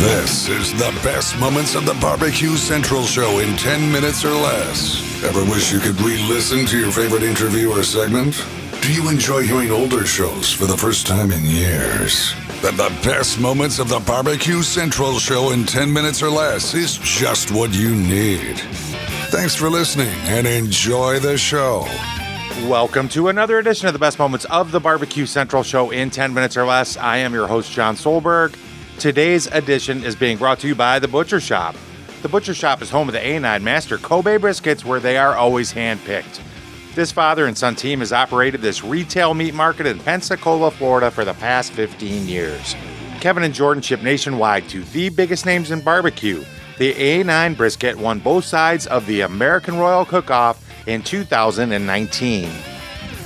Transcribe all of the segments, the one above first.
This is the best moments of the Barbecue Central show in 10 minutes or less. Ever wish you could re-listen to your favorite interview or segment? Do you enjoy hearing older shows for the first time in years? Then the best moments of the Barbecue Central show in 10 minutes or less is just what you need. Thanks for listening and enjoy the show. Welcome to another edition of the best moments of the Barbecue Central show in 10 minutes or less. I am your host, John Solberg. Today's edition is being brought to you by The Butcher Shop. The Butcher Shop is home of the A9 Master Kobe briskets, where they are always hand-picked. This father and son team has operated this retail meat market in Pensacola, Florida for the past 15 years. Kevin and Jordan ship nationwide to the biggest names in barbecue. The A9 brisket won both sides of the American Royal Cook-Off in 2019.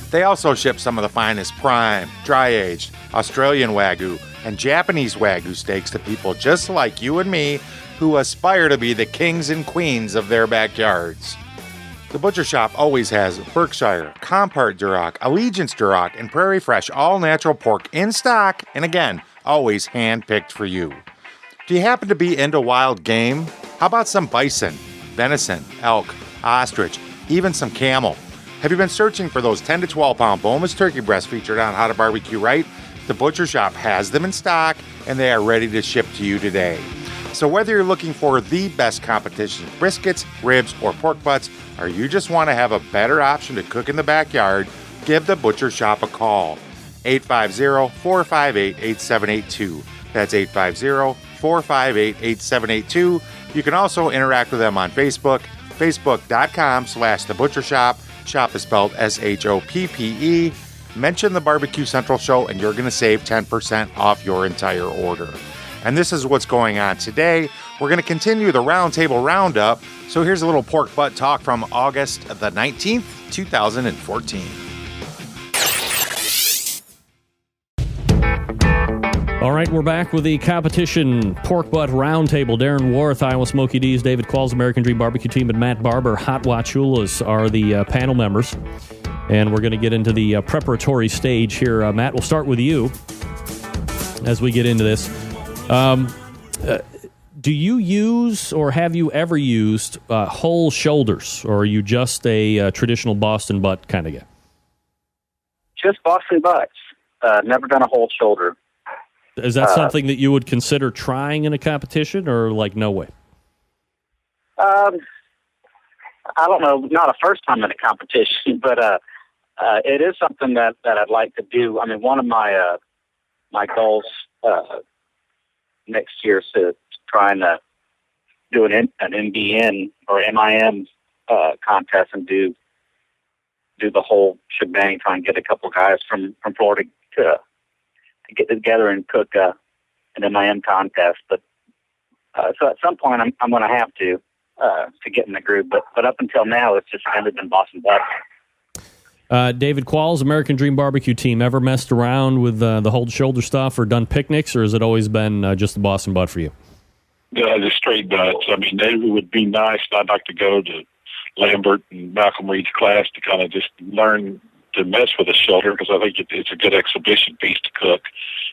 They also ship some of the finest prime, dry-aged, Australian Wagyu, and Japanese Wagyu steaks to people just like you and me who aspire to be the kings and queens of their backyards. The Butcher Shop always has Berkshire, Compart Duroc, Allegiance Duroc, and Prairie Fresh all-natural pork in stock, and again, always hand-picked for you. Do you happen to be into wild game? How about some bison, venison, elk, ostrich, even some camel? Have you been searching for those 10 to 12 pound boneless turkey breasts featured on How to Barbecue Right? The Butcher Shop has them in stock, and they are ready to ship to you today. So whether you're looking for the best competition, briskets, ribs, or pork butts, or you just want to have a better option to cook in the backyard, give the Butcher Shop a call. 850-458-8782. That's 850-458-8782. You can also interact with them on Facebook, facebook.com/thebutchershop. Shop is spelled SHOPPE. Mention the Barbecue Central show and you're going to save 10% off your entire order. And this is what's going on today. We're going to continue the Roundtable Roundup. So here's a little pork butt talk from August the 19th, 2014. All right, we're back with the competition pork butt roundtable. Darren, Warth, Iowa Smokey D's, David Qualls, American Dream Barbecue Team, and Matt Barber, Hot Wachulas, are the panel members. And we're going to get into the preparatory stage here. Matt, we'll start with you as we get into this. Do you use or have you ever used whole shoulders, or are you just a traditional Boston butt kind of guy? Just Boston butts. Never done a whole shoulder. Is that something that you would consider trying in a competition, or like no way? I don't know. Not a first time in a competition, but it is something that I'd like to do. I mean, one of my my goals next year is to try and do an MBN or MIM contest and do the whole shebang. Try and get a couple guys from Florida to get together and cook an MIM contest. But so at some point I'm going to have to get in the groove. But up until now, it's just kind of been Boston butts. David Qualls, American Dream Barbecue Team, ever messed around with the whole shoulder stuff or done picnics, or has it always been just the Boston butt for you? The straight butts. I mean, they would be nice. I'd like to go to Lambert and Malcolm Reed's class to kind of just learn to mess with a shoulder, because I think it's a good exhibition piece to cook,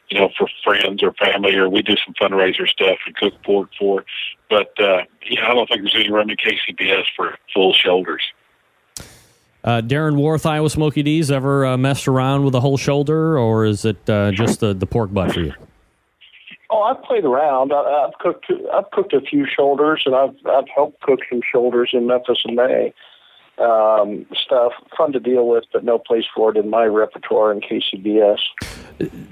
you know, for friends or family, or we do some fundraiser stuff and cook pork for. But, I don't think there's any room in KCBS for full shoulders. Darren, Warth, Iowa Smokey D's, ever messed around with a whole shoulder, or is it just the pork butt for you? Oh, I've played around. I've cooked a few shoulders, and I've helped cook some shoulders in Memphis and May. Stuff fun to deal with, but no place for it in my repertoire in KCBS.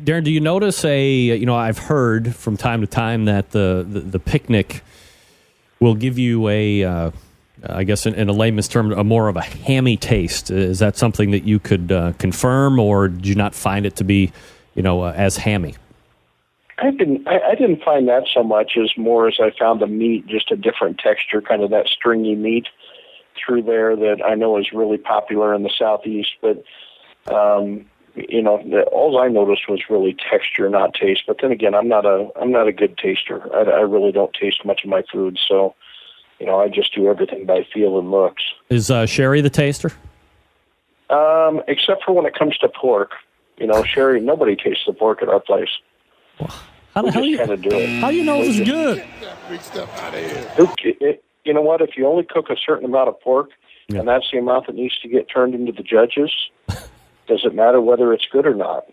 Darren, do you notice I've heard from time to time that the picnic will give you I guess in a layman's term, a more of a hammy taste. Is that something that you could confirm, or did you not find it to be, as hammy? I didn't find that so much, as more as I found the meat just a different texture, kind of that stringy meat through there that I know is really popular in the Southeast. But all I noticed was really texture, not taste. But then again, I'm not a good taster. I really don't taste much of my food, so. I just do everything by feel and looks. Is Sherry the taster? Except for when it comes to pork. Sherry, nobody tastes the pork at our place. Well, How the hell you kind of do it. How you know if it's good? You know what? If you only cook a certain amount of pork, and that's the amount that needs to get turned into the judges, does it matter whether it's good or not?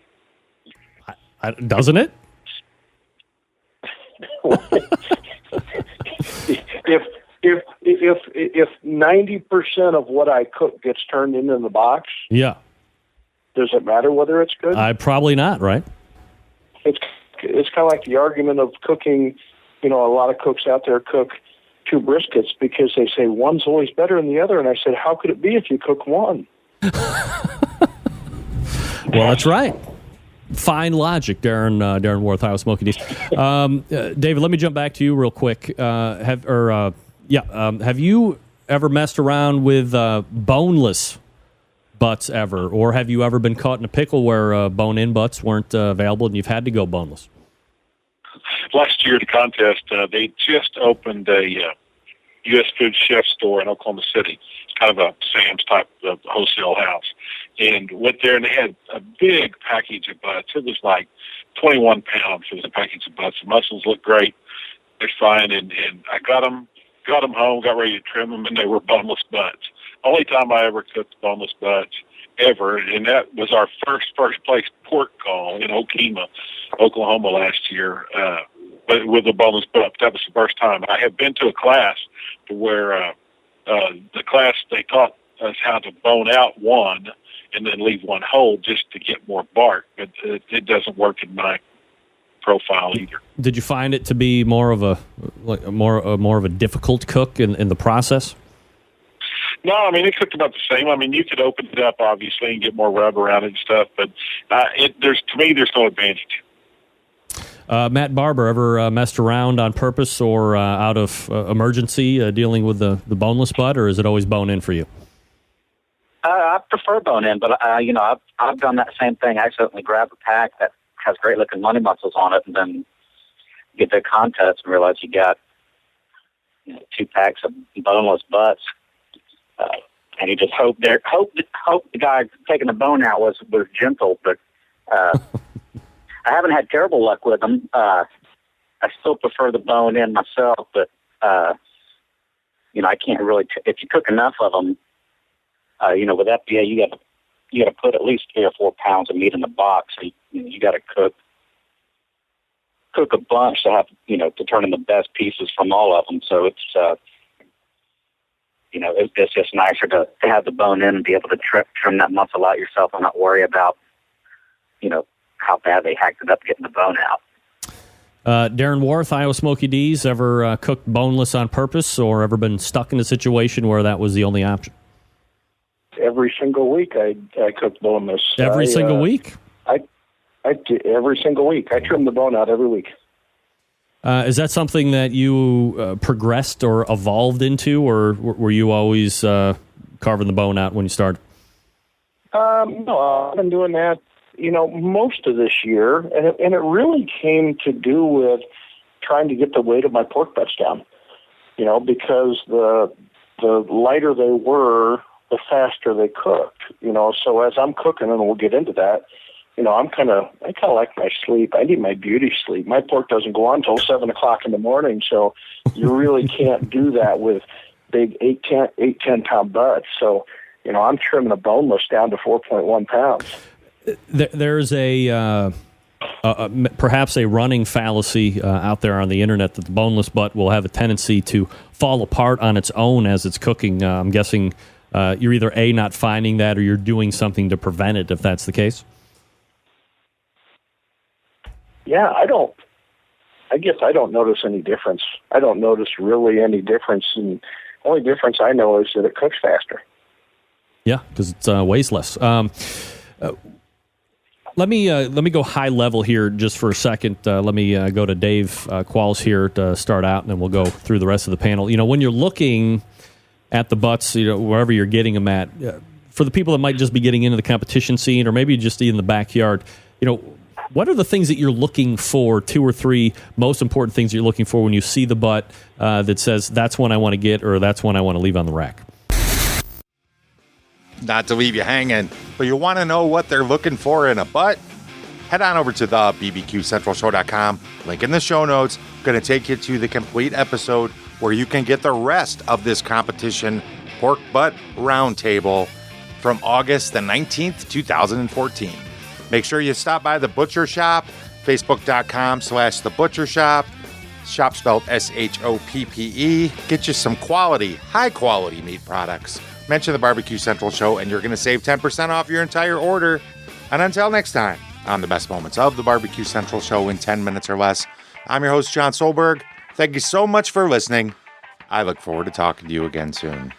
Doesn't it? If 90% of what I cook gets turned into the box, yeah, does it matter whether it's good? Probably not, right? It's kind of like the argument of cooking. You know, a lot of cooks out there cook 2 briskets because they say one's always better than the other, and I said, how could it be if you cook one? Well, that's right. Fine logic, Darren Warth, Iowa Smokey D's. David, let me jump back to you real quick. Have you ever messed around with boneless butts ever, or have you ever been caught in a pickle where bone-in butts weren't available and you've had to go boneless? Last year at the contest, they just opened a U.S. Food Chef store in Oklahoma City. It's kind of a Sam's type of wholesale house. And went there, and they had a big package of butts. It was like 21 pounds for the package of butts. The muscles looked great. They're fine. And I got them home, got ready to trim them, and they were boneless butts. Only time I ever cooked boneless butts ever, and that was our first place pork call in Okemah, Oklahoma last year, but with a boneless butt. That was the first time. I have been to a class where the class, they taught us how to bone out one and then leave one whole just to get more bark, but it doesn't work in my profile either. Did you find it to be more of a difficult cook in the process? No, I mean, it cooked about the same. I mean, you could open it up, obviously, and get more rub around it and stuff, but there's no advantage. Matt Barber, ever messed around on purpose or out of emergency dealing with the boneless butt, or is it always bone-in for you? I prefer bone-in, but, I've done that same thing. I accidentally grab a pack that has great-looking money muscles on it and then get to a contest and realize you got 2 packs of boneless butts. And you just hope the guy taking the bone out was gentle, but I haven't had terrible luck with them. I still prefer the bone in myself, but I can't really. If you cook enough of them, with FBA, you got to put at least 3 or 4 pounds of meat in the box. So you got to cook a bunch to have to turn in the best pieces from all of them. So it's. It's just nicer to have the bone in and be able to trim that muscle out yourself and not worry about, how bad they hacked it up getting the bone out. Darren Warth, Iowa Smokey D's, ever cooked boneless on purpose or ever been stuck in a situation where that was the only option? Every single week I cook boneless. Every single week? Every single week. I trim the bone out every week. Is that something that you progressed or evolved into, or were you always carving the bone out when you started? No, I've been doing that, most of this year, and it really came to do with trying to get the weight of my pork butts down, because the lighter they were, the faster they cooked, so as I'm cooking, and we'll get into that, I kind of like my sleep. I need my beauty sleep. My pork doesn't go on until 7 o'clock in the morning, so you really can't do that with big 10 pound butts. So, I'm trimming the boneless down to 4.1 pounds. There's perhaps a running fallacy out there on the internet that the boneless butt will have a tendency to fall apart on its own as it's cooking. I'm guessing you're either A, not finding that, or you're doing something to prevent it, if that's the case. Yeah, I guess I don't notice any difference. I don't notice really any difference. And the only difference I know is that it cooks faster. Yeah, because it weighs less. Let me go high level here just for a second. Let me go to Dave Qualls here to start out, and then we'll go through the rest of the panel. When you're looking at the butts, wherever you're getting them at, for the people that might just be getting into the competition scene or maybe just in the backyard, what are the things that you're looking for, 2 or 3 most important things you're looking for when you see the butt that says, that's one I want to get or that's one I want to leave on the rack? Not to leave you hanging, but you want to know what they're looking for in a butt? head on over to the bbqcentralshow.com. Link in the show notes. Going to take you to the complete episode where you can get the rest of this competition pork butt roundtable from August the 19th, 2014. Make sure you stop by the Butcher Shop, facebook.com/the Butcher Shop. Shop spelled SHOPPE. Get you some quality, high quality meat products. Mention the Barbecue Central Show and you're going to save 10% off your entire order. And until next time, on the best moments of the Barbecue Central Show in 10 minutes or less, I'm your host, John Solberg. Thank you so much for listening. I look forward to talking to you again soon.